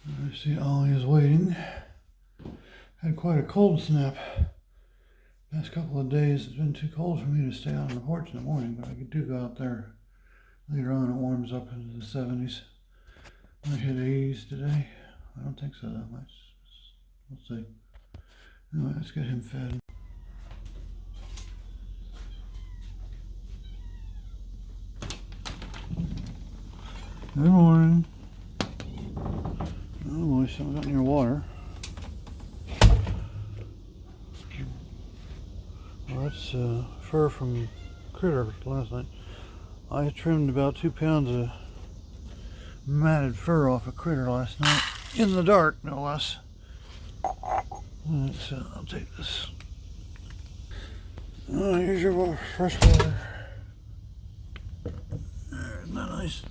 I see Ollie is waiting. Had quite a cold snap. Past couple of days it's been too cold for me to stay out on the porch in the morning, but I do go out there later on. It warms up into the 70s. Might hit 80s today. I don't think so that much. We'll see. Anyway, let's get him fed. Good morning. Oh boy, still got near water. Well, that's fur from critter last night. I trimmed about 2 pounds of matted fur off a critter last night. In the dark, no less. Alright, so I'll take this. Oh, here's your fresh water. Isn't that nice?